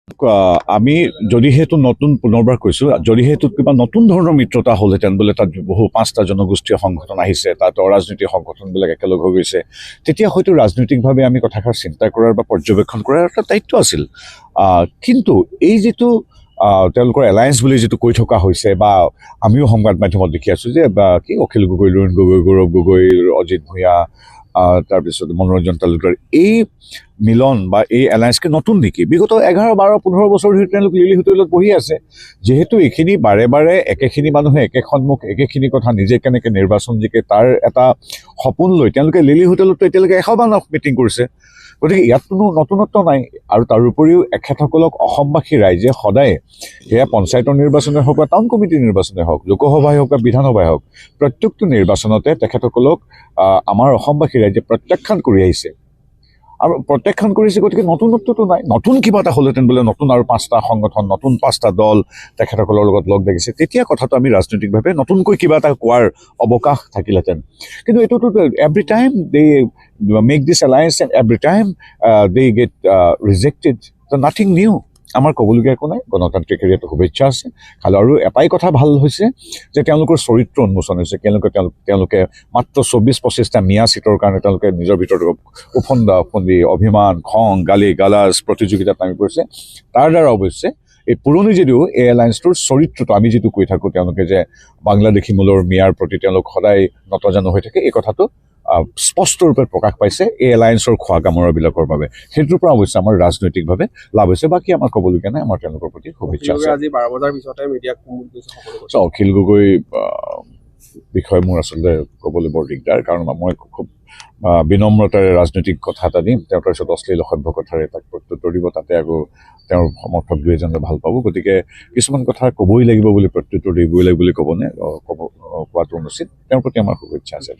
আমি যদিহেতু নতুন পুনৰবাৰ কৈছোঁ যদিহেতু কিবা নতুন ধৰণৰ মিত্ৰতা হ'লহেঁতেন বোলে তাত বহু 5টা জনগোষ্ঠীয় সংগঠন আহিছে তাত অৰাজনৈতিক সংগঠনবিলাক একেলগ হৈ গৈছে তেতিয়া হয়তো ৰাজনৈতিকভাৱে আমি কথাষাৰ চিন্তা কৰাৰ বা পৰ্যবেক্ষণ কৰাৰ এটা দায়িত্ব আছিল কিন্তু এই যিটো তেওঁলোকৰ এলায়েন্স বুলি যিটো কৈ থকা হৈছে বা আমিও সংবাদ মাধ্যমত দেখি আছোঁ যে কি অখিল গগৈ লুৰিণ গগৈ গৌৰৱ গগৈ অজিত ভূঞা তাৰপিছত মনোৰঞ্জন তালুকদাৰ এই মিলন বা এই এলায়েন্সকে নতুন নেকি বিগত 11, 12, 15 বছৰ ধৰি তেওঁলোক লিলি হোটেলত বহি আছে যিহেতু এইখিনি বাৰে বাৰে একেখিনি মানুহে একে সন্মুখ একেখিনি কথা নিজে কেনেকৈ নিৰ্বাচন জিকে তাৰ এটা সপোন লৈ তেওঁলোকে লিলি হোটেলতো এতিয়ালৈকে 100বাৰ মিটিং কৰিছে গতিকে ইয়াত কোনো নতুনত্ব নাই আৰু তাৰ উপৰিও এখেতসকলক অসমবাসী ৰাইজে সদায় সেয়া পঞ্চায়তৰ নিৰ্বাচনে হওক বা টাউন কমিটিৰ নিৰ্বাচনে হওক লোকসভাই হওক বা বিধানসভাই হওক প্ৰত্যেকটো নিৰ্বাচনতে তেখেতসকলক আমাৰ অসমবাসী ৰাইজে প্ৰত্যাখ্যান কৰি আহিছে আৰু প্ৰত্যাখ্যান কৰিছে গতিকে নতুনত্বটো নাই নতুন কিবা এটা হ'লহেঁতেন বোলে নতুন আৰু 5টা সংগঠন নতুন 5টা দল তেখেতসকলৰ লগত লগ লাগিছে তেতিয়া কথাটো আমি ৰাজনৈতিকভাৱে নতুনকৈ কিবা এটা কোৱাৰ অৱকাশ থাকিলহেঁতেন কিন্তু এইটোতো every time they make this alliance and every time they get rejected nothing new আমাৰ ক'বলগীয়া একো নাই গণতান্ত্ৰিক হেৰিয়াতো শুভেচ্ছা আছে খালি আৰু এটাই কথা ভাল হৈছে যে তেওঁলোকৰ চৰিত্ৰ উন্মোচন হৈছে তেওঁলোকে মাত্ৰ 24-25টা মিয়া চিটৰ কাৰণে তেওঁলোকে নিজৰ ভিতৰত উফন্দি অভিমান খং গালি গালাজ প্ৰতিযোগিতাত নামি পৰিছে তাৰ দ্বাৰা অৱশ্যে এই পুৰণি যদিও এই এলায়েন্সটোৰ চৰিত্ৰটো আমি যিটো কৈ থাকোঁ তেওঁলোকে যে বাংলাদেশী মূলৰ মিয়াৰ প্ৰতি তেওঁলোক সদায় নতজানু হৈ থাকে এই কথাটো স্পষ্টৰূপে প্ৰকাশ পাইছে এই এলায়েন্সৰ খোৱা কামোৰাবিলাকৰ বাবে সেইটোৰ পৰা অৱশ্যে আমাৰ ৰাজনৈতিকভাৱে লাভ হৈছে বাকী আমাৰ ক'বলগীয়া নাই আমাৰ তেওঁলোকৰ প্ৰতি শুভেচ্ছা আছে আজি 12 বজাৰ পিছতে মিডিয়াক অখিল গগৈ বিষয়ে মোৰ আচলতে ক'বলৈ বৰ দিগদাৰ কাৰণ মই খুব বিনম্ৰতাৰে ৰাজনৈতিক কথা এটা দিম তেওঁৰ তাৰপিছত অশ্লীল অসভ্য কথাৰে তাক প্ৰত্যুত্তৰ দিব তাতে আকৌ তেওঁৰ সমৰ্থক 2-এজনে ভাল পাব গতিকে কিছুমান কথা ক'বই লাগিব বুলি প্ৰত্যুত্তৰ দিবই লাগিব বুলি কোৱাটো অনুচিত তেওঁৰ প্ৰতি আমাৰ শুভেচ্ছা আছে